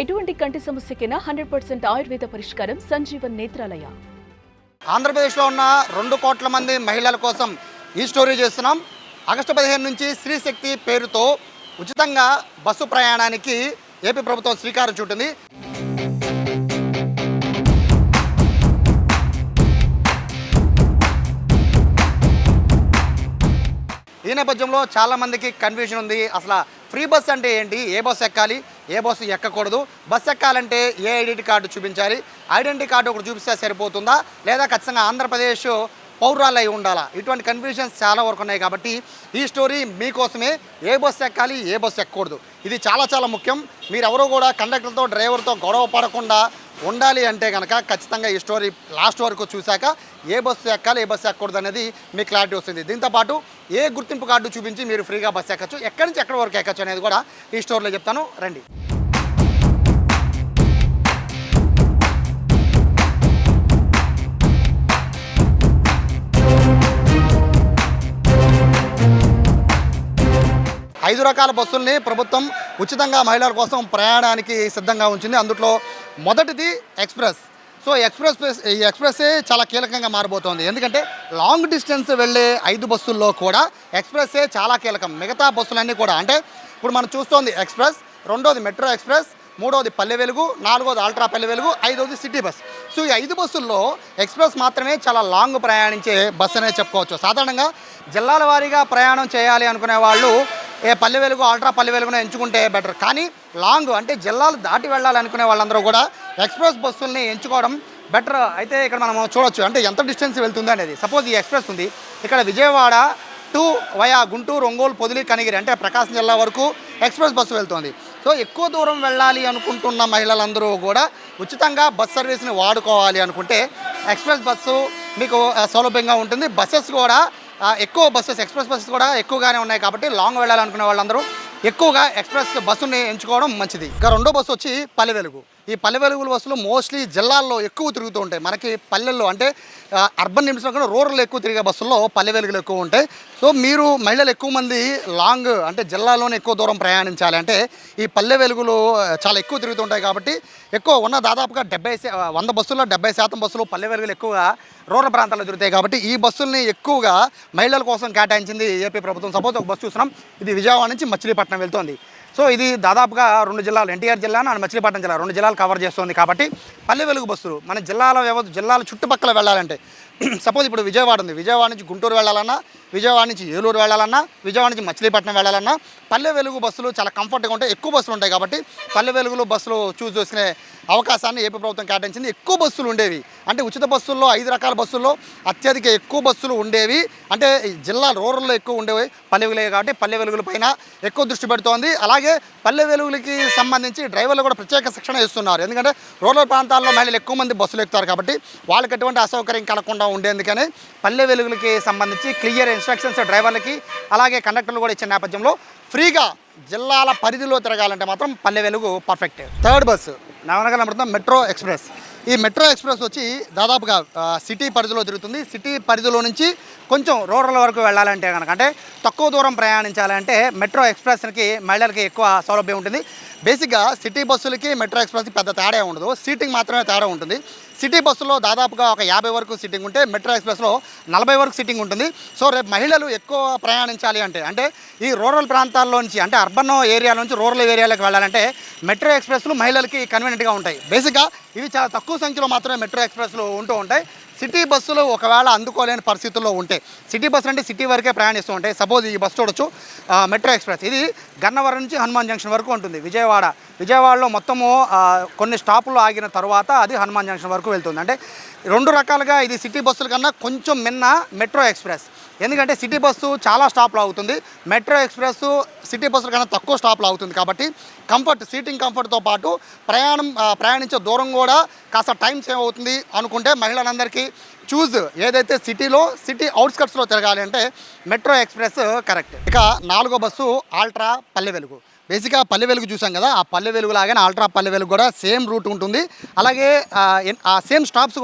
ఎటువంటి కంటి సమస్యకైనా 100% ఆయుర్వేద పరిష్కారం సంజీవన్ నేత్రాలయ. ఆంధ్రప్రదేశ్లో ఉన్న 2 కోట్ల మంది మహిళల కోసం ఈ స్టోరీ చేస్తున్నాం. ఆగస్టు 15 నుంచి స్త్రీ శక్తి పేరుతో ఉచితంగా బస్సు ప్రయాణానికి ఏపీ ప్రభుత్వం శ్రీకారం చుట్టింది. ఈ నేపథ్యంలో చాలామందికి కన్ఫ్యూజన్ ఉంది. అసలు ఫ్రీ బస్ అంటే ఏంటి, ఏ బస్సు ఎక్కాలి, ఏ బస్సు ఎక్కకూడదు, బస్సు ఎక్కాలంటే ఏ ఐడెంటిటీ కార్డు చూపించాలి, ఐడెంటిటీ కార్డు ఒకటి చూపిస్తే సరిపోతుందా, లేదా ఖచ్చితంగా ఆంధ్రప్రదేశ్ పౌరాలు అయి ఉండాలా, ఇటువంటి కన్ఫ్యూజన్స్ చాలా వరకు ఉన్నాయి. కాబట్టి ఈ స్టోరీ మీకోసమే. ఏ బస్సు ఎక్కాలి, ఏ బస్సు ఎక్కకూడదు, ఇది చాలా ముఖ్యం. మీరెవరూ కూడా కండక్టర్తో డ్రైవర్తో గొడవ పడకుండా ఉండాలి అంటే కనుక ఖచ్చితంగా ఈ స్టోరీ లాస్ట్ వరకు చూశాక ఏ బస్సు ఎక్కాలి, ఏ బస్సు ఎక్కకూడదు అనేది మీకు క్లారిటీ వస్తుంది. దీంతోపాటు ఏ గుర్తింపు కార్డు చూపించి మీరు ఫ్రీగా బస్సు ఎక్కచ్చు, ఎక్కడి నుంచి ఎక్కడి వరకు ఎక్కచ్చు అనేది కూడా ఈ స్టోరీలో చెప్తాను, రండి. ఐదు రకాల బస్సుల్ని ప్రభుత్వం ఉచితంగా మహిళల కోసం ప్రయాణానికి సిద్ధంగా ఉంచింది. అందులో మొదటిది ఎక్స్ప్రెస్. సో ఈ ఎక్స్ప్రెస్సే చాలా కీలకంగా మారబోతోంది. ఎందుకంటే లాంగ్ డిస్టెన్స్ వెళ్ళే 5 బస్సుల్లో కూడా ఎక్స్ప్రెస్సే చాలా కీలకం. మిగతా బస్సులన్నీ కూడా అంటే ఇప్పుడు మనం చూస్తోంది ఎక్స్ప్రెస్, రెండోది మెట్రో ఎక్స్ప్రెస్, మూడోది పల్లె వెలుగు, నాలుగోది అల్ట్రా పల్లె వెలుగు, ఐదోది సిటీ బస్. సో ఈ 5 బస్సుల్లో ఎక్స్ప్రెస్ మాత్రమే చాలా లాంగ్ ప్రయాణించే బస్సు అనేది చెప్పుకోవచ్చు. సాధారణంగా జిల్లాల వారీగా ప్రయాణం చేయాలి అనుకునే వాళ్ళు పల్లె వెలుగు, అల్ట్రా పల్లె వెలుగును ఎంచుకుంటే బెటర్. కానీ లాంగ్ అంటే జిల్లాలు దాటి వెళ్ళాలనుకునే వాళ్ళందరూ కూడా ఎక్స్ప్రెస్ బస్సుల్ని ఎంచుకోవడం బెటర్. అయితే ఇక్కడ మనం చూడొచ్చు అంటే ఎంత డిస్టెన్స్ వెళ్తుంది అనేది. సపోజ్ ఈ ఎక్స్ప్రెస్ ఉంది, ఇక్కడ విజయవాడ టు వయా గుంటూరు, ఒంగోలు, పొదిలి, కనిగిరి అంటే ప్రకాశం జిల్లా వరకు ఎక్స్ప్రెస్ బస్సు వెళ్తుంది. సో ఎక్కువ దూరం వెళ్ళాలి అనుకుంటున్న మహిళలందరూ కూడా ఉచితంగా బస్ సర్వీస్ని వాడుకోవాలి అనుకుంటే ఎక్స్ప్రెస్ బస్సు మీకు సౌలభ్యంగా ఉంటుంది. బస్సెస్ కూడా ఎక్కువ ఎక్స్ప్రెస్ బస్సెస్ కూడా ఎక్కువగానే ఉన్నాయి. కాబట్టి లాంగ్ వెళ్ళాలనుకునే వాళ్ళందరూ ఎక్కువగా ఎక్స్ప్రెస్ బస్సుని ఎంచుకోవడం మంచిది. ఇక రెండో బస్సు వచ్చి పల్లె వెలుగు. ఈ పల్లె వెలుగుల బస్సులు మోస్ట్లీ జిల్లాల్లో ఎక్కువ తిరుగుతూ ఉంటాయి. మనకి పల్లెల్లో అంటే అర్బన్ నిమిషంలో కూడా రూరల్ ఎక్కువ తిరిగే బస్సుల్లో పల్లె వెలుగులు ఎక్కువ ఉంటాయి. సో మీరు మహిళలు ఎక్కువ మంది లాంగ్ అంటే జిల్లాలోనే ఎక్కువ దూరం ప్రయాణించాలి అంటే ఈ పల్లె వెలుగులు చాలా ఎక్కువ తిరుగుతుంటాయి. కాబట్టి ఎక్కువ ఉన్న దాదాపుగా 100 బస్సుల్లో 70% బస్సులు పల్లె వెలుగులు ఎక్కువగా రూరల్ ప్రాంతాల్లో తిరుగుతాయి. కాబట్టి ఈ బస్సుల్ని ఎక్కువగా మహిళల కోసం కేటాయించింది ఏపీ ప్రభుత్వం. సపోజ్ ఒక బస్సు చూస్తున్నాం, ఇది విజయవాడ నుంచి మచిలీపట్నం వెళ్తుంది. సో ఇది దాదాపుగా 2 జిల్లాలు, ఎన్టీఆర్ జిల్లా అండ్ మచిలీపట్నం జిల్లా, 2 జిల్లాలు కవర్ చేస్తుంది. కాబట్టి పల్లె వెలుగు బస్సులు మన జిల్లాల చుట్టుపక్కల వెళ్ళాలంటే సపోజ్ ఇప్పుడు విజయవాడ ఉంది, విజయవాడ నుంచి గుంటూరు వెళ్ళాలన్నా, విజయవాడ నుంచి ఏలూరు వెళ్ళాలన్నా, విజయవాడ నుంచి మచిలీపట్నం వెళ్ళాలన్నా పల్లె వెలుగు బస్సులు చాలా కంఫర్ట్గా ఉంటాయి. ఎక్కువ బస్సులు ఉంటాయి. కాబట్టి పల్లె వెలుగులు బస్సులు చూస్ చేసుకునే అవకాశాన్ని ఏపీ ప్రభుత్వం కేటాయించింది. ఎక్కువ బస్సులు ఉండేవి అంటే ఉచిత బస్సుల్లో 5 రకాల బస్సుల్లో అత్యధిక ఎక్కువ బస్సులు ఉండేవి అంటే జిల్లా రూరల్లో ఎక్కువ ఉండేవి పల్లె వెలుగు. కాబట్టి పల్లె వెలుగుల పైన ఎక్కువ దృష్టి పెడుతోంది. అలాగే పల్లె వెలుగులకి సంబంధించి డ్రైవర్లు కూడా ప్రత్యేక శిక్షణ ఇస్తున్నారు. ఎందుకంటే రూరల్ ప్రాంతాల్లో మహిళలు ఎక్కువ మంది బస్సులు ఎక్కుతారు. కాబట్టి వాళ్ళకి ఎటువంటి అసౌకర్యం కలగకుండా ఉండేందుకనే పల్లె వెలుగులకి సంబంధించి క్లియర్ ఇన్స్ట్రక్షన్స్ డ్రైవర్లకి అలాగే కండక్టర్లు కూడా ఇచ్చిన నేపథ్యంలో ఫ్రీగా జిల్లాల పరిధిలో తిరగాలంటే మాత్రం Palle Velugu perfect. Third bus నవనగరం మెట్రో ఎక్స్ప్రెస్. ఈ మెట్రో ఎక్స్ప్రెస్ వచ్చి దాదాపుగా సిటీ పరిధిలో తిరుగుతుంది. సిటీ పరిధిలో నుంచి కొంచెం రూరల్ వరకు వెళ్ళాలంటే కనుక అంటే తక్కువ దూరం ప్రయాణించాలంటే మెట్రో ఎక్స్ప్రెస్కి మహిళలకి ఎక్కువ సౌలభ్యం ఉంటుంది. బేసిక్గా సిటీ బస్సులకి మెట్రో ఎక్స్ప్రెస్కి పెద్ద తేడా ఉండదు, సీటింగ్ మాత్రమే తేడా ఉంటుంది. సిటీ బస్సులో దాదాపుగా ఒక 50 వరకు సీటింగ్ ఉంటే మెట్రో ఎక్స్ప్రెస్లో 40 వరకు సీటింగ్ ఉంటుంది. సో రేపు మహిళలు ఎక్కువ ప్రయాణించాలి అంటే ఈ రూరల్ ప్రాంతాల్లో నుంచి అంటే అర్బన్ ఏరియా నుంచి రూరల్ ఏరియాలోకి వెళ్ళాలంటే మెట్రో ఎక్స్ప్రెస్లు మహిళలకి కన్వీనియంట్గా ఉంటాయి. బేసిక్గా ఇవి చాలా తక్కువ సంఖ్యలో మాత్రమే మెట్రో ఎక్స్ప్రెస్లు ఉంటూ ఉంటాయి. సిటీ బస్సులు ఒకవేళ అందుకోలేని పరిస్థితుల్లో ఉంటే సిటీ బస్సులు అంటే సిటీ వరకే ప్రయాణిస్తూ ఉంటాయి. సపోజ్ ఈ బస్సు చూడొచ్చు, మెట్రో ఎక్స్ప్రెస్. ఇది గన్నవరం నుంచి హనుమాన్ జంక్షన్ వరకు ఉంటుంది. విజయవాడలో మొత్తము కొన్ని స్టాపులు ఆగిన తర్వాత అది హనుమాన్ జంక్షన్ వరకు వెళ్తుంది. అంటే 2 రకాలుగా ఇది సిటీ బస్సుల కన్నా కొంచెం మిన్న మెట్రో ఎక్స్ప్రెస్. ఎందుకంటే సిటీ బస్సు చాలా స్టాప్లు ఆగుతుంది, మెట్రో ఎక్స్ప్రెస్ సిటీ బస్సుల కన్నా తక్కువ స్టాప్లు ఆగుతుంది. కాబట్టి సీటింగ్ కంఫర్ట్తో పాటు ప్రయాణించే దూరం కూడా కాస్త టైం సేవ్ అవుతుంది అనుకుంటే మహిళలందరికీ ఏదైతే సిటీ అవుట్స్కట్స్లో తిరగాలి అంటే మెట్రో ఎక్స్ప్రెస్ కరెక్ట్. ఇక 4వ బస్సు అల్ట్రా పల్లె వెలుగు. బేసిక్గా పల్లె వెలుగు చూసాం కదా, ఆ పల్లె వెలుగు లాగానే అల్ట్రా పల్లె వెలుగు కూడా సేమ్ రూట్ ఉంటుంది. అలాగే ఆ సేమ్ స్టాప్స్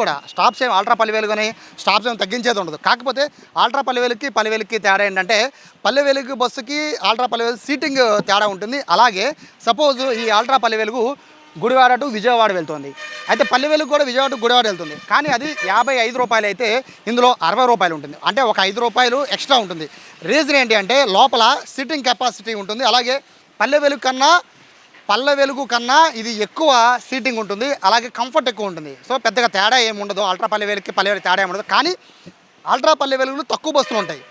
ఏం అల్ట్రా పల్లె వెలుగు అని స్టాప్స్ ఏం తగ్గించేది ఉండదు. కాకపోతే అల్ట్రా పల్లె వెలుగుకి తేడా ఏంటంటే పల్లె వెలుగు బస్సుకి అల్ట్రా పల్లె వెలుగు సీటింగ్ తేడా ఉంటుంది. అలాగే సపోజ్ ఈ అల్ట్రా పల్లె వెలుగు గుడివాడ టు విజయవాడ వెళ్తుంది. అయితే పల్లె వెలుగు కూడా విజయవాడ టు గుడివాడ వెళ్తుంది. కానీ అది 55 రూపాయలు అయితే ఇందులో 60 రూపాయలు ఉంటుంది. అంటే ఒక 5 రూపాయలు ఎక్స్ట్రా ఉంటుంది. రీజన్ ఏంటి అంటే లోపల సిట్టింగ్ కెపాసిటీ ఉంటుంది. అలాగే పల్లె వెలుగు కన్నా ఇది ఎక్కువ సీటింగ్ ఉంటుంది. అలాగే కంఫర్ట్ ఎక్కువ ఉంటుంది. సో పెద్దగా తేడా ఏమి ఉండదు. అల్ట్రా పల్లె వెలుగుకి పల్లె వెలుగు తేడా ఏమి ఉండదు. కానీ అల్ట్రా పల్లె వెలుగులు తక్కువ బస్సులు ఉంటాయి.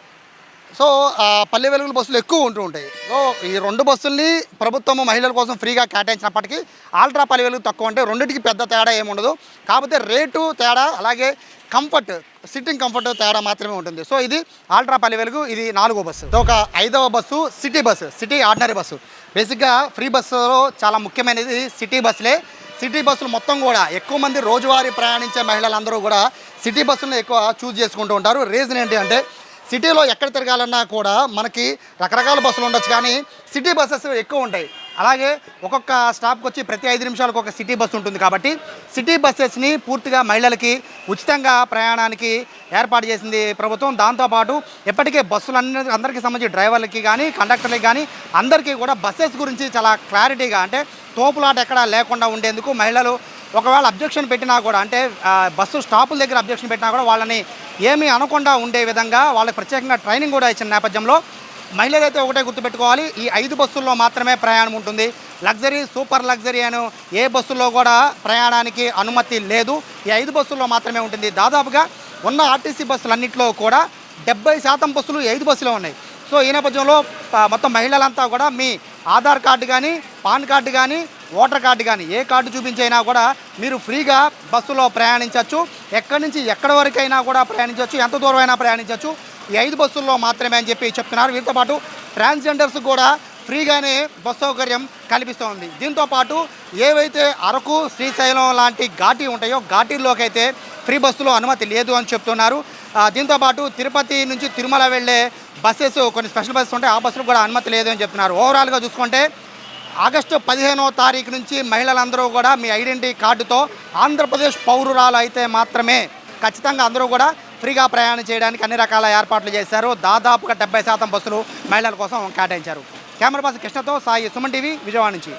సో పల్లె వెలుగుల బస్సులు ఎక్కువ ఉంటూ ఉంటాయి. సో ఈ 2 బస్సుల్ని ప్రభుత్వం మహిళల కోసం ఫ్రీగా కేటాయించినప్పటికీ ఆల్ట్రా పల్లె వెలుగు తక్కువ అంటే రెండింటికి పెద్ద తేడా ఏముండదు. కాకపోతే రేటు తేడా, అలాగే కంఫర్ట్, సిట్టింగ్ కంఫర్ట్ తేడా మాత్రమే ఉంటుంది. సో ఇది ఆల్ట్రా పల్లె వెలుగు, ఇది 4వ బస్సు. ఒక 5వ బస్సు సిటీ ఆర్డినరీ బస్సు. బేసిక్గా ఫ్రీ బస్సులో చాలా ముఖ్యమైనది సిటీ బస్సులే. సిటీ బస్సులు మొత్తం కూడా ఎక్కువ మంది రోజువారీ ప్రయాణించే మహిళలందరూ కూడా సిటీ బస్సులను ఎక్కువ చూస్ చేసుకుంటూ ఉంటారు. రీజన్ ఏంటి అంటే సిటీలో ఎక్కడ తిరగాలన్నా కూడా మనకి రకరకాల బస్సులు ఉండొచ్చు, కానీ సిటీ బస్సెస్ ఎక్కువ ఉంటాయి. అలాగే ఒక్కొక్క స్టాప్కి వచ్చి ప్రతి 5 నిమిషాలకు ఒక సిటీ బస్సు ఉంటుంది. కాబట్టి సిటీ బస్సెస్ని పూర్తిగా మహిళలకి ఉచితంగా ప్రయాణానికి ఏర్పాటు చేసింది ప్రభుత్వం. దాంతోపాటు ఎప్పటికే అందరికీ సంబంధించి డ్రైవర్లకి కానీ కండక్టర్లకి కానీ అందరికీ కూడా బస్సెస్ గురించి చాలా క్లారిటీగా, అంటే తోపులాట ఎక్కడా లేకుండా ఉండేందుకు మహిళలు ఒకవేళ అబ్జెక్షన్ పెట్టినా కూడా, అంటే బస్సు స్టాపుల దగ్గర అబ్జెక్షన్ పెట్టినా కూడా వాళ్ళని ఏమీ అనకుండా ఉండే విధంగా వాళ్ళకి ప్రత్యేకంగా ట్రైనింగ్ కూడా ఇచ్చిన నేపథ్యంలో మహిళలైతే ఒకటే గుర్తుపెట్టుకోవాలి, ఈ 5 బస్సుల్లో మాత్రమే ప్రయాణం ఉంటుంది. లగ్జరీ, సూపర్ లగ్జరీ అని ఏ బస్సుల్లో కూడా ప్రయాణానికి అనుమతి లేదు. ఈ 5 బస్సుల్లో మాత్రమే ఉంటుంది. దాదాపుగా ఉన్న ఆర్టీసీ బస్సులన్నింటిలో కూడా 70% బస్సులు 5 బస్సులో ఉన్నాయి. సో ఈ నేపథ్యంలో మొత్తం మహిళలంతా కూడా మీ ఆధార్ కార్డు కానీ, పాన్ కార్డు కానీ, ఓటర్ కార్డు కానీ ఏ కార్డు చూపించైనా కూడా మీరు ఫ్రీగా బస్సులో ప్రయాణించవచ్చు. ఎక్కడి నుంచి ఎక్కడి వరకైనా కూడా ప్రయాణించవచ్చు, ఎంత దూరం అయినా ప్రయాణించవచ్చు. ఈ 5 బస్సుల్లో మాత్రమే అని చెప్పి చెప్తున్నారు. వీటితో పాటు ట్రాన్స్జెండర్స్ కూడా ఫ్రీగానే బస్సు సౌకర్యం కల్పిస్తోంది. దీంతోపాటు ఏవైతే అరకు, శ్రీశైలం లాంటి ఘాటీ ఉంటాయో ఘాటీల్లోకి అయితే ఫ్రీ బస్సులో అనుమతి లేదు అని చెప్తున్నారు. దీంతోపాటు తిరుపతి నుంచి తిరుమల వెళ్ళే బస్సెస్, కొన్ని స్పెషల్ బస్సెస్ ఉంటాయి, ఆ బస్సులు కూడా అనుమతి లేదు అని చెప్తున్నారు. ఓవరాల్గా చూసుకుంటే ఆగస్టు 15వ తారీఖు నుంచి మహిళలందరూ కూడా మీ ఐడెంటిటీ కార్డుతో ఆంధ్రప్రదేశ్ పౌరురాలు అయితే మాత్రమే ఖచ్చితంగా అందరూ కూడా ఫ్రీగా ప్రయాణం చేయడానికి అన్ని రకాల ఏర్పాట్లు చేశారు. దాదాపుగా 70% బస్సులు మహిళల కోసం కేటాయించారు. కెమెరా పర్సన్ కృష్ణతో సాయి, సుమన్ టీవీ, విజయవాడ నుంచి.